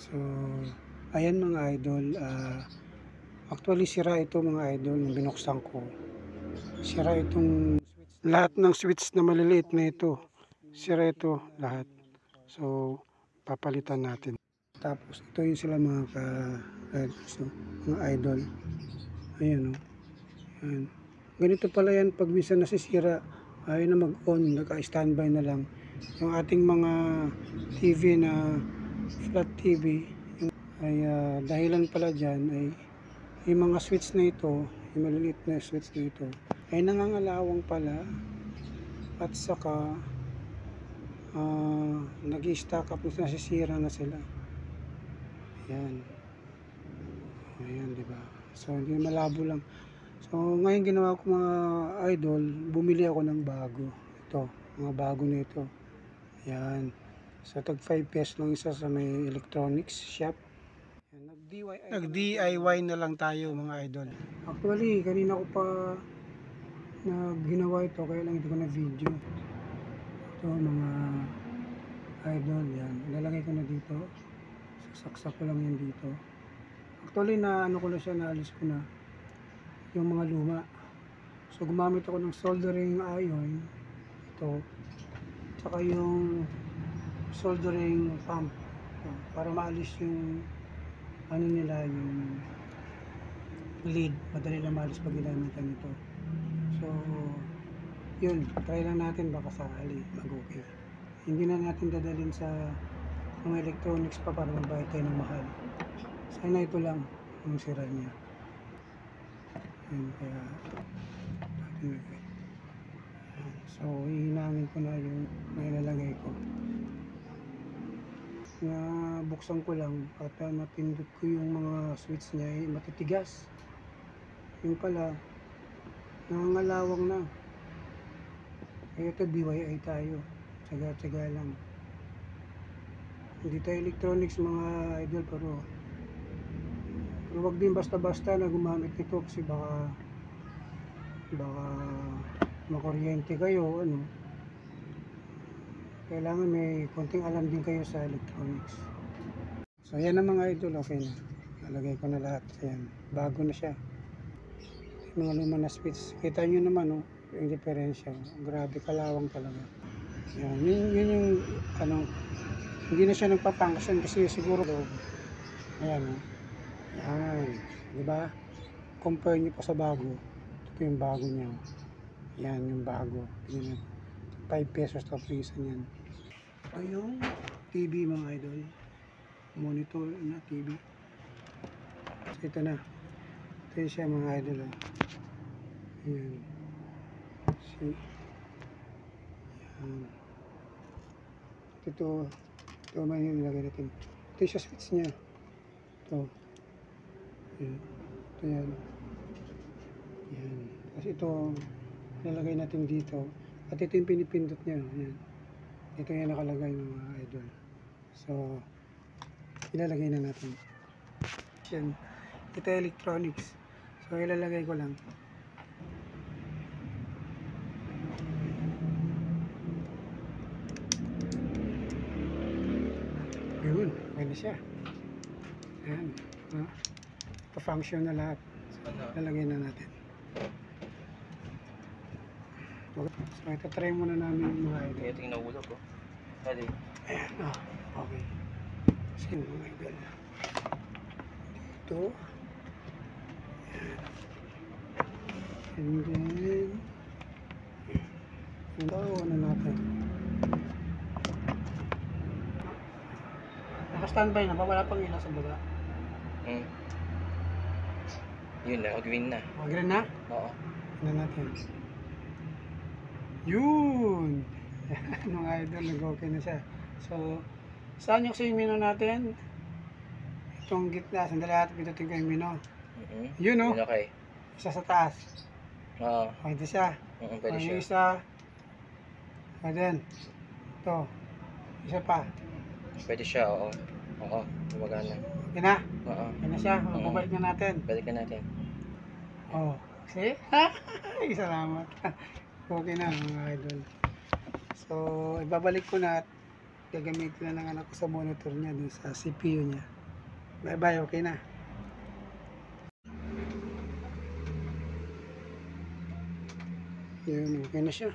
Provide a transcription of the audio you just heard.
So, ayan mga idol, actually sira ito mga idol nung binuksan ko. Sira itong lahat ng switch na maliliit na ito. Sira ito lahat. So, papalitan natin. Tapos ito yung sila mga idol. Ayan o. Ayan. Ganito pala yan pag minsan nasisira, ayaw na mag-on, naka-standby na lang. Yung ating mga TV na flat TV ay dahilan pala dyan ay yung mga switch na ito, yung maliliit na switch na ito ay nangangalawang pala at saka nag-i-stack up, nasisira na sila. Ayan. Ayan, diba? So, hindi malabo lang. So, ngayon ginawa ko mga idol, bumili ako ng bago. Ito, mga bago nito. Ayan. So, tag 5 pesos lang isa sa may electronics shop. Nag-DIY na lang tayo mga idol. Actually, kanina ko pa ginawa ito, kaya lang hindi ko na video. Ito mga idol, yan. Lalagay ko na dito. Sasaksak ko lang yan dito. Actually, ano ko na siya, naalis ko na yung mga luma. So, gumamit ako ng soldering iron. Ito. Tsaka yung soldering pump. Para maalis yung ano nila, yung lead. Madali na maalis pag ginamitan ito. So, yun. Try lang natin baka sakali mag-okay. Hindi na natin dadalhin sa mga electronics pa para magbayad tayo ng mahal. Sana ito lang yung sira niya. Yun, kaya so hihinangin ko na yung nailalagay ko na buksan ko lang at napindot ko yung mga switch niya ay matitigas. Yung pala nangangalawang na. Kaya ito DIY tayo, tsaga-tsaga lang. Hindi tayo electronics mga idol, pero huwag din basta-basta na gumamit nito kasi baka makuryente kayo, ano. Kailangan may konting alam din kayo sa electronics. So yan na mga idol, okay na. Nalagay ko na lahat. Ayan, bago na siya. Yung mga luma na switch. Kita nyo naman, oh, yung diferensya. Grabe, kalawang talaga. Yan, yun yung ano, hindi na siya nagpa-function kasi siguro loob. Ayan, oh. Yan, di ba? Compare nyo pa sa bago. Ito yung bago niya. Yan yung bago. Yan, 5 pesos to po isa niyan. Ito yung TV mga idol. Monitor na TV. So, ito na. Ito yung siya mga idol. Oh. Ayan. See? Ayan. Ito man yung nilagay natin. Ito yung switch niya. Ito. Ayan. Ito yan. Ayan. Tapos ito, nilagay natin dito. At ito yung pinipindot niya. Ayan. Ito yung nakalagay mga idol. So, ilalagay na natin. Ayan. Ito yung electronics. So, ilalagay ko lang. Yun. Pwede siya. Ayan. Pa-function na lahat. So, ilalagay na natin. So, ito try muna namin mga idol. Ito yung nahulog ko. Dali. Ayan, okay. Sige mga idol. Dito. Ayan. And then, ano natin. Naka-standby na ba? Wala pang ilaw sa baba. Yun na, green na. Green na? Oo. Ano natin? Yun! Mga idol, nag-okay na siya. So, saan yung menu natin? Itong gitna, sandali natin pindutin ko yung menu. Yun o! Okay. Isa sa taas. Oo. Pwede siya. Pwede siya. Yung isa. And then, ito. Isa pa. Pwede siya, oo. Oo, gumagana. Okay na? Oo. Okay na siya. Mababalik na natin. Balikan natin. Oh, see? Ay, salamat. Okay na mga idol. So, ibabalik ko na at gagamitin na ng anak ko sa monitor niya, dun sa CPU niya. Bye-bye, okay na. Yun, okay na siya.